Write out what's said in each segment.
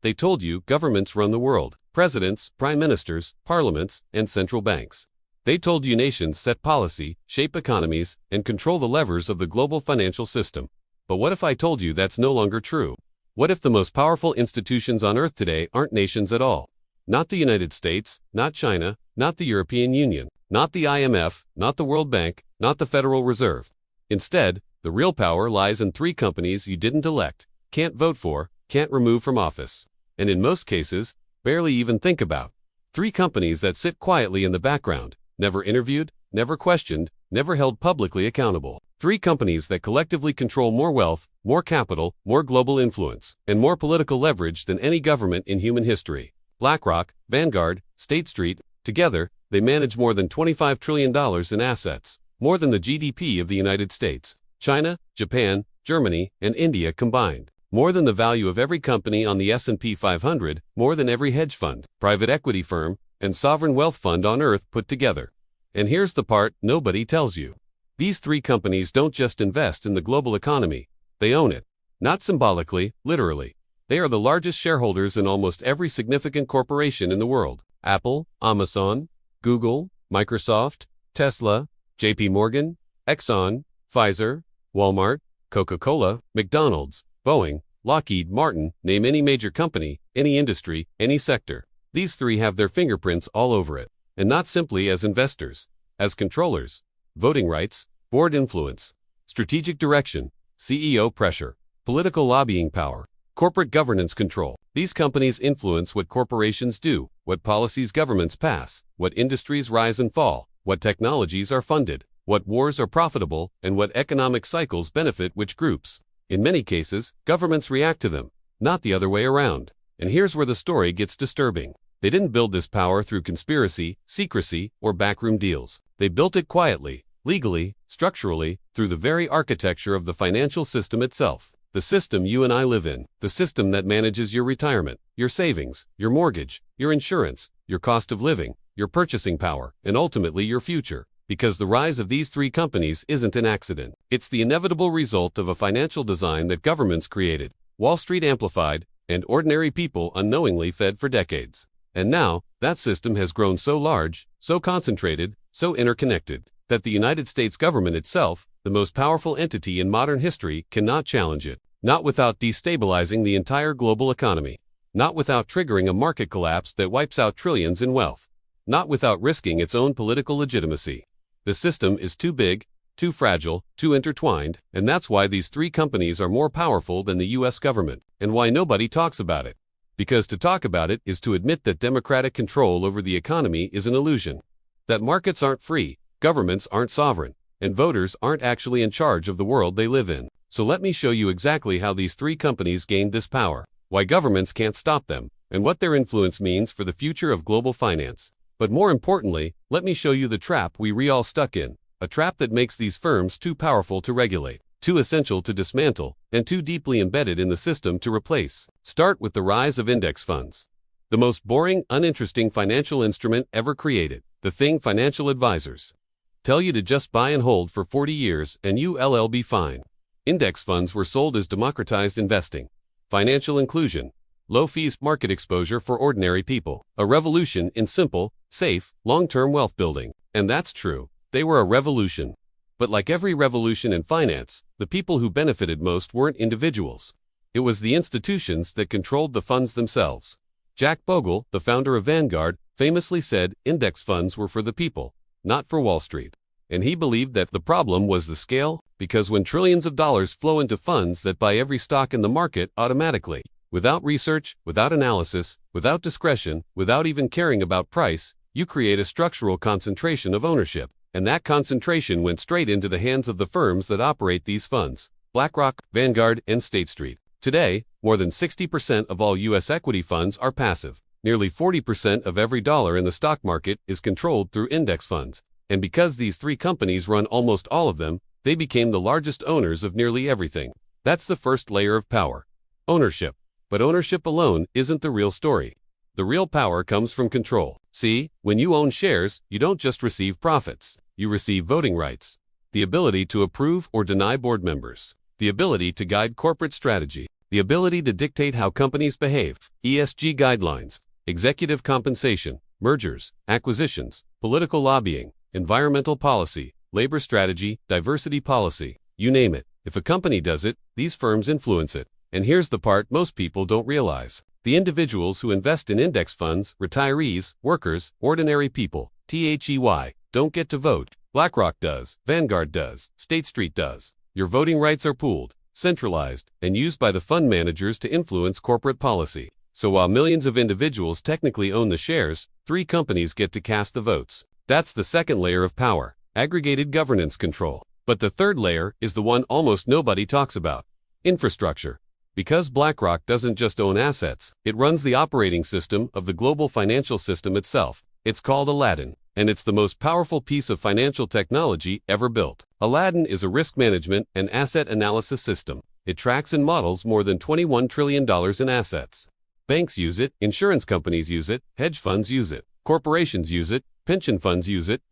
They told you governments run the world, presidents, prime ministers, parliaments, and central banks. They told you nations set policy, shape economies, and control the levers of the global financial system. But what if I told you that's no longer true? What if the most powerful institutions on earth today aren't nations at all? Not the United States, not China, not the European Union, not the IMF, not the World Bank, not the Federal Reserve. Instead, the real power lies in 3 companies you didn't elect, can't vote for, can't remove from office, and in most cases, barely even think about. 3 companies that sit quietly in the background, never interviewed, never questioned, never held publicly accountable. 3 companies that collectively control more wealth, more capital, more global influence, and more political leverage than any government in human history. BlackRock, Vanguard, State Street, together, they manage more than $25 trillion in assets, more than the GDP of the United States, China, Japan, Germany, and India combined. More than the value of every company on the S&P 500, more than every hedge fund, private equity firm, and sovereign wealth fund on earth put together. And here's the part nobody tells you. These 3 companies don't just invest in the global economy, they own it. Not symbolically, literally. They are the largest shareholders in almost every significant corporation in the world. Apple, Amazon, Google, Microsoft, Tesla, JP Morgan, Exxon, Pfizer, Walmart, Coca-Cola, McDonald's, Boeing, Lockheed Martin, name any major company, any industry, any sector. These 3 have their fingerprints all over it, and not simply as investors, as controllers, voting rights, board influence, strategic direction, CEO pressure, political lobbying power, corporate governance control. These companies influence what corporations do, what policies governments pass, what industries rise and fall, what technologies are funded, what wars are profitable, and what economic cycles benefit which groups. In many cases, governments react to them, not the other way around. And here's where the story gets disturbing. They didn't build this power through conspiracy, secrecy, or backroom deals. They built it quietly, legally, structurally, through the very architecture of the financial system itself. The system you and I live in, the system that manages your retirement, your savings, your mortgage, your insurance, your cost of living, your purchasing power, and ultimately your future. Because the rise of these 3 companies isn't an accident. It's the inevitable result of a financial design that governments created, Wall Street amplified, and ordinary people unknowingly fed for decades. And now, that system has grown so large, so concentrated, so interconnected, that the United States government itself, the most powerful entity in modern history, cannot challenge it. Not without destabilizing the entire global economy. Not without triggering a market collapse that wipes out trillions in wealth. Not without risking its own political legitimacy. The system is too big, too fragile, too intertwined, and that's why these 3 companies are more powerful than the US government, and why nobody talks about it. Because to talk about it is to admit that democratic control over the economy is an illusion. That markets aren't free, governments aren't sovereign, and voters aren't actually in charge of the world they live in. So let me show you exactly how these 3 companies gained this power, why governments can't stop them, and what their influence means for the future of global finance. But more importantly, let me show you the trap we all stuck in, a trap that makes these firms too powerful to regulate, too essential to dismantle, and too deeply embedded in the system to replace. Start with the rise of index funds. The most boring, uninteresting financial instrument ever created, the thing financial advisors tell you to just buy and hold for 40 years and you'll be fine. Index funds were sold as democratized investing, financial inclusion, low-fees market exposure for ordinary people, a revolution in simple, safe, long-term wealth building. And that's true, they were a revolution. But like every revolution in finance, the people who benefited most weren't individuals. It was the institutions that controlled the funds themselves. Jack Bogle, the founder of Vanguard, famously said index funds were for the people, not for Wall Street. And he believed that the problem was the scale, because when trillions of dollars flow into funds that buy every stock in the market automatically, without research, without analysis, without discretion, without even caring about price, you create a structural concentration of ownership. And that concentration went straight into the hands of the firms that operate these funds, BlackRock, Vanguard, and State Street. Today, more than 60% of all U.S. equity funds are passive. Nearly 40% of every dollar in the stock market is controlled through index funds. And because these 3 companies run almost all of them, they became the largest owners of nearly everything. That's the first layer of power. Ownership. But ownership alone isn't the real story. The real power comes from control. See, when you own shares, you don't just receive profits. You receive voting rights, the ability to approve or deny board members, the ability to guide corporate strategy, The ability to dictate how companies behave, ESG guidelines, executive compensation, mergers, acquisitions, political lobbying, environmental policy, labor strategy, diversity policy, you name it. If a company does it, these firms influence it. And here's the part most people don't realize. The individuals who invest in index funds, retirees, workers, ordinary people, THEY, don't get to vote. BlackRock does, Vanguard does, State Street does. Your voting rights are pooled, centralized, and used by the fund managers to influence corporate policy. So while millions of individuals technically own the shares, 3 companies get to cast the votes. That's the second layer of power, aggregated governance control. But the third layer is the one almost nobody talks about: infrastructure. Because BlackRock doesn't just own assets, it runs the operating system of the global financial system itself. It's called Aladdin, and it's the most powerful piece of financial technology ever built. Aladdin is a risk management and asset analysis system. It tracks and models more than $21 trillion in assets. Banks use it, insurance companies use it, hedge funds use it, corporations use it, pension funds use it,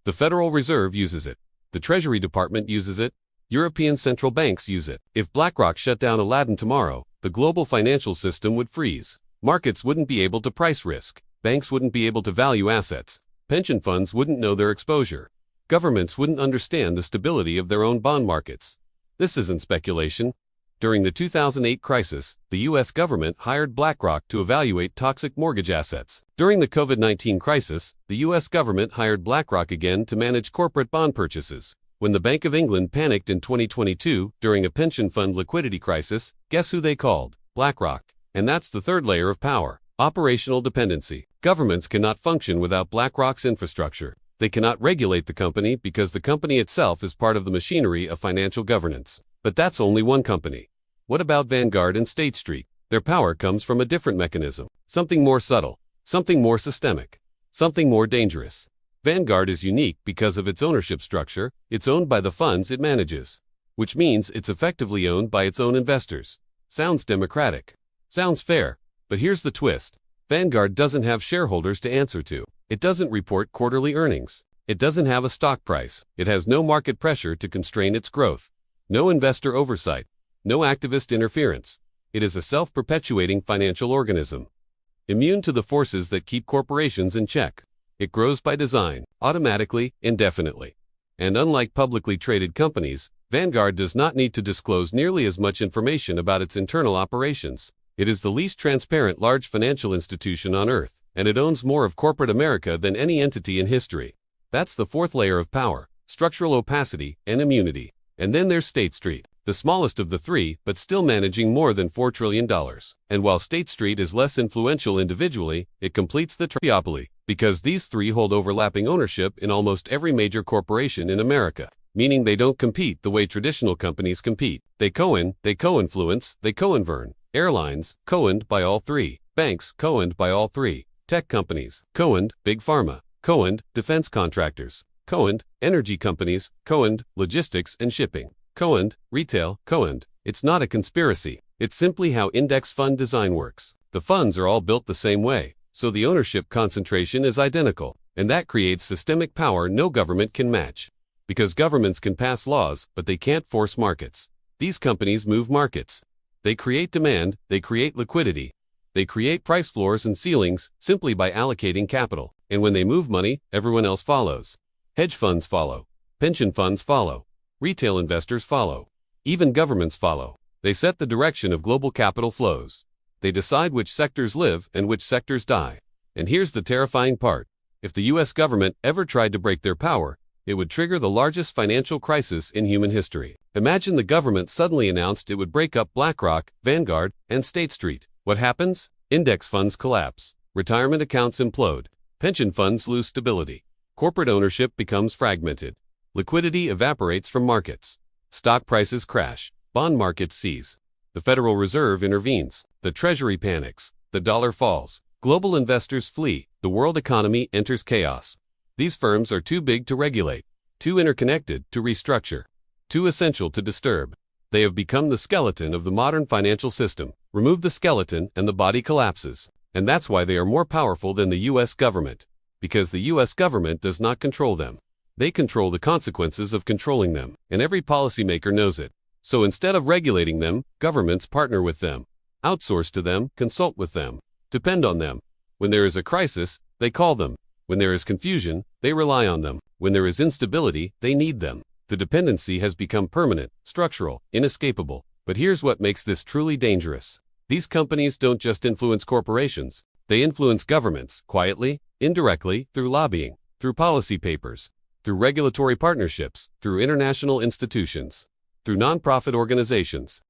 the Federal Reserve uses it, the Treasury Department uses it, European central banks use it. If BlackRock shut down Aladdin tomorrow, the global financial system would freeze. Markets wouldn't be able to price risk. Banks wouldn't be able to value assets. Pension funds wouldn't know their exposure. Governments wouldn't understand the stability of their own bond markets. This isn't speculation. During the 2008 crisis, the U.S. government hired BlackRock to evaluate toxic mortgage assets. During the COVID-19 crisis, the U.S. government hired BlackRock again to manage corporate bond purchases. When the Bank of England panicked in 2022 during a pension fund liquidity crisis, guess who they called? BlackRock. And that's the third layer of power: operational dependency. Governments cannot function without BlackRock's infrastructure. They cannot regulate the company because the company itself is part of the machinery of financial governance. But that's only one company. What about Vanguard and State Street? Their power comes from a different mechanism. Something more subtle, something more systemic, something more dangerous. Vanguard is unique because of its ownership structure. It's owned by the funds it manages, which means it's effectively owned by its own investors. Sounds democratic. Sounds fair. But here's the twist. Vanguard doesn't have shareholders to answer to. It doesn't report quarterly earnings. It doesn't have a stock price. It has no market pressure to constrain its growth. No investor oversight. No activist interference. It is a self-perpetuating financial organism, immune to the forces that keep corporations in check. It grows by design, automatically, indefinitely. And unlike publicly traded companies, Vanguard does not need to disclose nearly as much information about its internal operations. It is the least transparent large financial institution on Earth, and it owns more of corporate America than any entity in history. That's the fourth layer of power: structural opacity and immunity. And then there's State Street, the smallest of the 3, but still managing more than $4 trillion. And while State Street is less influential individually, it completes the triopoly, because these 3 hold overlapping ownership in almost every major corporation in America, meaning they don't compete the way traditional companies compete. They co-own, they co-influence, they co-invern. Airlines, co-owned by all 3. Banks, co-owned by all 3. Tech companies, co-owned. Big pharma, co-owned. Defense contractors, co-owned. Energy companies, co-owned. Logistics and shipping, co-owned. Retail, co-owned. It's not a conspiracy. It's simply how index fund design works. The funds are all built the same way, so the ownership concentration is identical. And that creates systemic power no government can match. Because governments can pass laws, but they can't force markets. These companies move markets. They create demand, they create liquidity. They create price floors and ceilings simply by allocating capital. And when they move money, everyone else follows. Hedge funds follow. Pension funds follow. Retail investors follow. Even governments follow. They set the direction of global capital flows. They decide which sectors live and which sectors die. And here's the terrifying part. If the US government ever tried to break their power, it would trigger the largest financial crisis in human history. Imagine the government suddenly announced it would break up BlackRock, Vanguard, and State Street. What happens? Index funds collapse. Retirement accounts implode. Pension funds lose stability. Corporate ownership becomes fragmented. Liquidity evaporates from markets. Stock prices crash. Bond markets seize. The Federal Reserve intervenes. The Treasury panics. The dollar falls. Global investors flee. The world economy enters chaos. These firms are too big to regulate, too interconnected to restructure, too essential to disturb. They have become the skeleton of the modern financial system. Remove the skeleton and the body collapses. And that's why they are more powerful than the US government. Because the US government does not control them. They control the consequences of controlling them. And every policymaker knows it. So instead of regulating them, governments partner with them, outsource to them, consult with them, depend on them. When there is a crisis, they call them. When there is confusion, they rely on them. When there is instability, they need them. The dependency has become permanent, structural, inescapable. But here's what makes this truly dangerous. These companies don't just influence corporations. They influence governments, quietly, indirectly, through lobbying, through policy papers, through regulatory partnerships, through international institutions, through nonprofit organizations.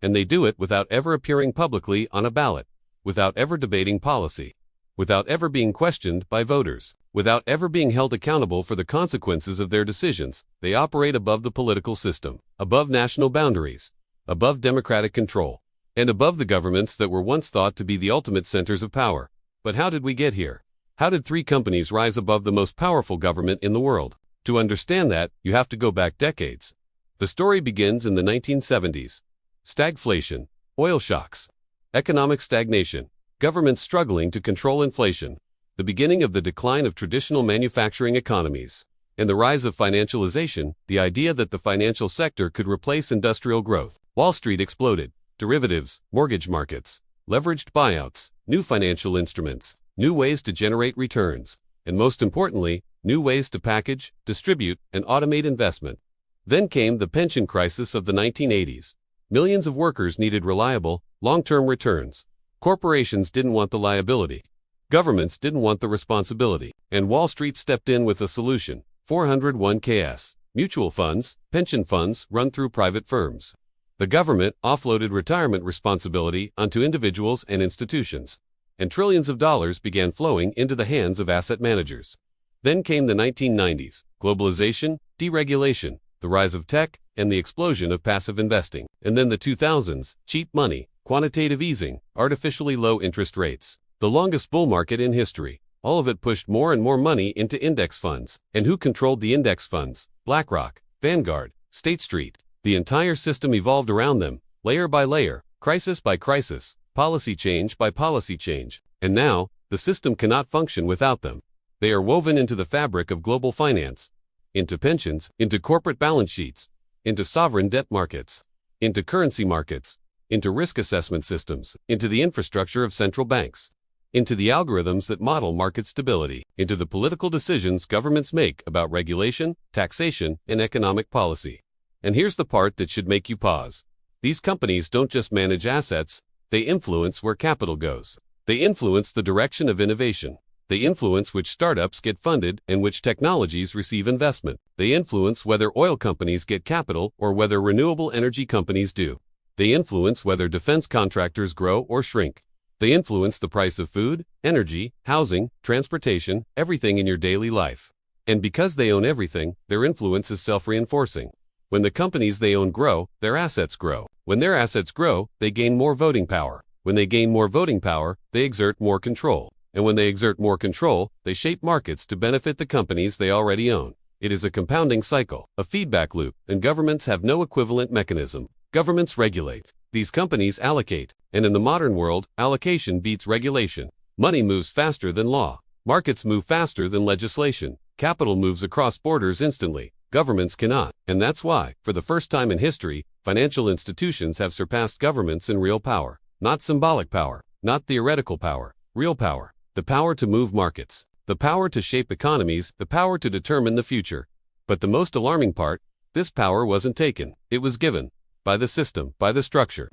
And they do it without ever appearing publicly on a ballot, without ever debating policy, without ever being questioned by voters, without ever being held accountable for the consequences of their decisions. They operate above the political system, above national boundaries, above democratic control, and above the governments that were once thought to be the ultimate centers of power. But how did we get here? How did three companies rise above the most powerful government in the world? To understand that, you have to go back decades. The story begins in the 1970s. Stagflation, oil shocks, economic stagnation, governments struggling to control inflation, the beginning of the decline of traditional manufacturing economies, and the rise of financialization, the idea that the financial sector could replace industrial growth. Wall Street exploded. Derivatives, mortgage markets, leveraged buyouts, new financial instruments, new ways to generate returns, and most importantly, new ways to package, distribute, and automate investment. Then came the pension crisis of the 1980s. Millions of workers needed reliable, long-term returns. Corporations didn't want the liability. Governments didn't want the responsibility. And Wall Street stepped in with a solution. 401ks, mutual funds, pension funds run through private firms. The government offloaded retirement responsibility onto individuals and institutions. And trillions of dollars began flowing into the hands of asset managers. Then came the 1990s. Globalization, deregulation, the rise of tech, and the explosion of passive investing. And then the 2000s, cheap money, quantitative easing, artificially low interest rates. The longest bull market in history. All of it pushed more and more money into index funds. And who controlled the index funds? BlackRock, Vanguard, State Street. The entire system evolved around them, layer by layer, crisis by crisis, policy change by policy change. And now, the system cannot function without them. They are woven into the fabric of global finance, into pensions, into corporate balance sheets, into sovereign debt markets, into currency markets, into risk assessment systems, into the infrastructure of central banks, into the algorithms that model market stability, into the political decisions governments make about regulation, taxation, and economic policy. And here's the part that should make you pause. These companies don't just manage assets, they influence where capital goes. They influence the direction of innovation. They influence which startups get funded and which technologies receive investment. They influence whether oil companies get capital or whether renewable energy companies do. They influence whether defense contractors grow or shrink. They influence the price of food, energy, housing, transportation, everything in your daily life. And because they own everything, their influence is self-reinforcing. When the companies they own grow, their assets grow. When their assets grow, they gain more voting power. When they gain more voting power, they exert more control. And when they exert more control, they shape markets to benefit the companies they already own. It is a compounding cycle, a feedback loop, and governments have no equivalent mechanism. Governments regulate. These companies allocate. And in the modern world, allocation beats regulation. Money moves faster than law. Markets move faster than legislation. Capital moves across borders instantly. Governments cannot. And that's why, for the first time in history, financial institutions have surpassed governments in real power. Not symbolic power, not theoretical power, real power. The power to move markets, the power to shape economies, the power to determine the future. But the most alarming part, this power wasn't taken. It was given. By the system, by the structure,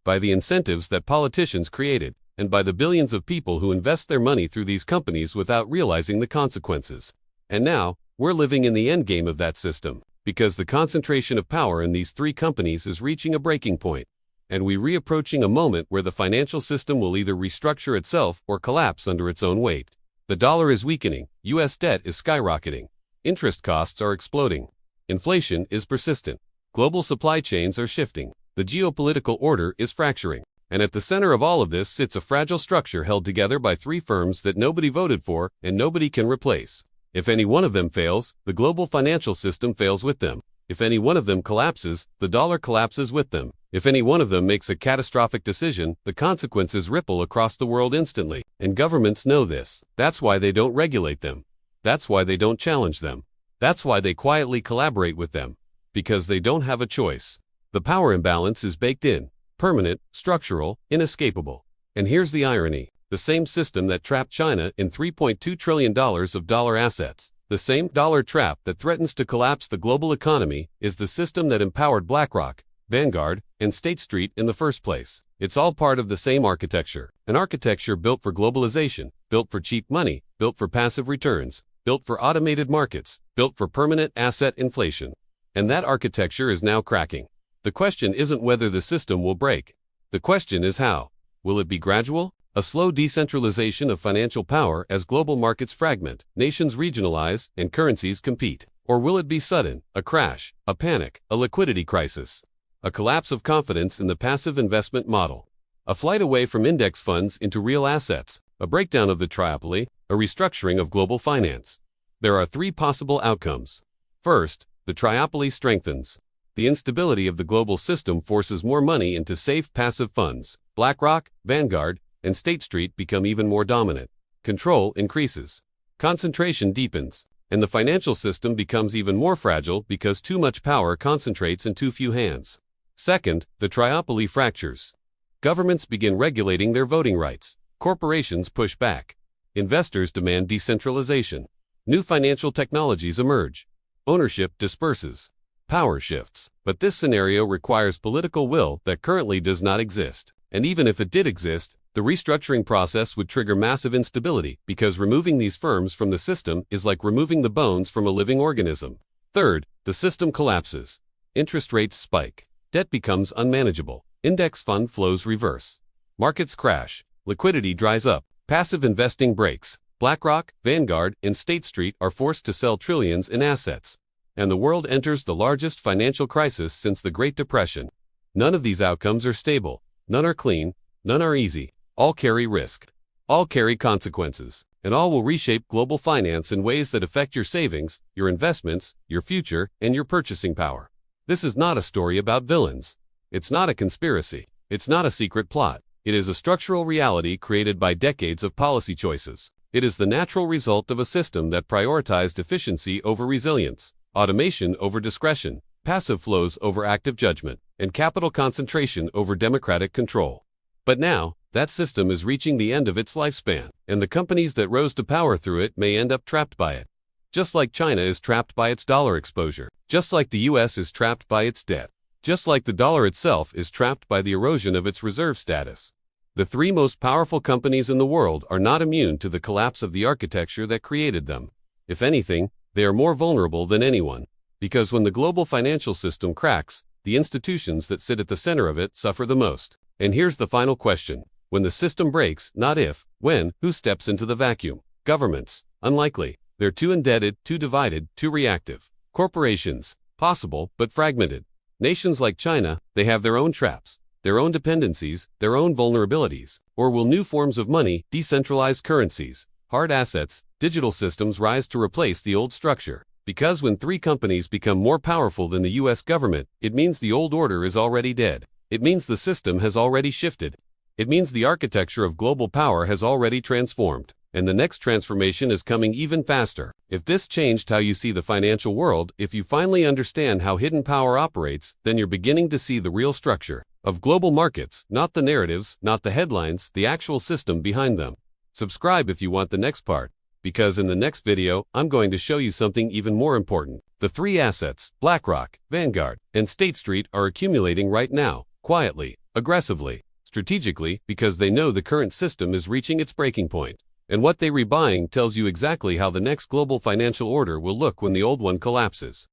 by the incentives that politicians created, and by the billions of people who invest their money through these companies without realizing the consequences. And now, we're living in the endgame of that system, because the concentration of power in these three companies is reaching a breaking point. And we're reapproaching a moment where the financial system will either restructure itself or collapse under its own weight. The dollar is weakening, US debt is skyrocketing, interest costs are exploding, inflation is persistent, global supply chains are shifting, the geopolitical order is fracturing. And at the center of all of this sits a fragile structure held together by three firms that nobody voted for and nobody can replace. If any one of them fails, the global financial system fails with them. If any one of them collapses, the dollar collapses with them. If any one of them makes a catastrophic decision, the consequences ripple across the world instantly. And governments know this. That's why they don't regulate them. That's why they don't challenge them. That's why they quietly collaborate with them. Because they don't have a choice. The power imbalance is baked in, permanent, structural, inescapable. And here's the irony. The same system that trapped China in $3.2 trillion of dollar assets, the same dollar trap that threatens to collapse the global economy, is the system that empowered BlackRock, Vanguard, and State Street in the first place. It's all part of the same architecture. An architecture built for globalization, built for cheap money, built for passive returns, built for automated markets, built for permanent asset inflation. And that architecture is now cracking. The question isn't whether the system will break. The question is how. Will it be gradual? A slow decentralization of financial power as global markets fragment, nations regionalize, and currencies compete? Or will it be sudden, a crash, a panic, a liquidity crisis? A collapse of confidence in the passive investment model? A flight away from index funds into real assets? A breakdown of the triopoly? A restructuring of global finance? There are three possible outcomes. First, the triopoly strengthens. The instability of the global system forces more money into safe passive funds. BlackRock, Vanguard, and State Street become even more dominant. Control increases. Concentration deepens. And the financial system becomes even more fragile because too much power concentrates in too few hands. Second, the triopoly fractures. Governments begin regulating their voting rights. Corporations push back. Investors demand decentralization. New financial technologies emerge. Ownership disperses. Power shifts. But this scenario requires political will that currently does not exist. And even if it did exist, the restructuring process would trigger massive instability because removing these firms from the system is like removing the bones from a living organism. Third, the system collapses. Interest rates spike. Debt becomes unmanageable. Index fund flows reverse. Markets crash. Liquidity dries up. Passive investing breaks. BlackRock, Vanguard, and State Street are forced to sell trillions in assets. And the world enters the largest financial crisis since the Great Depression. None of these outcomes are stable. None are clean. None are easy. All carry risk. All carry consequences. And all will reshape global finance in ways that affect your savings, your investments, your future, and your purchasing power. This is not a story about villains. It's not a conspiracy. It's not a secret plot. It is a structural reality created by decades of policy choices. It is the natural result of a system that prioritized efficiency over resilience, automation over discretion, passive flows over active judgment, and capital concentration over democratic control. But now, that system is reaching the end of its lifespan, and the companies that rose to power through it may end up trapped by it. Just like China is trapped by its dollar exposure. Just like the US is trapped by its debt. Just like the dollar itself is trapped by the erosion of its reserve status. The three most powerful companies in the world are not immune to the collapse of the architecture that created them. If anything, they are more vulnerable than anyone. Because when the global financial system cracks, the institutions that sit at the center of it suffer the most. And here's the final question. When the system breaks, not if, when, who steps into the vacuum? Governments? Unlikely. They're too indebted, too divided, too reactive. Corporations? Possible, but fragmented. Nations like China, they have their own traps, their own dependencies, their own vulnerabilities. Or will new forms of money, decentralized currencies, hard assets, digital systems rise to replace the old structure? Because when three companies become more powerful than the US government, it means the old order is already dead. It means the system has already shifted. It means the architecture of global power has already transformed. And the next transformation is coming even faster. If this changed how you see the financial world, if you finally understand how hidden power operates, then you're beginning to see the real structure of global markets, not the narratives, not the headlines, the actual system behind them. Subscribe if you want the next part, because in the next video, I'm going to show you something even more important. The three assets, BlackRock, Vanguard, and State Street, are accumulating right now, quietly, aggressively, strategically, because they know the current system is reaching its breaking point. And what they're rebuying tells you exactly how the next global financial order will look when the old one collapses.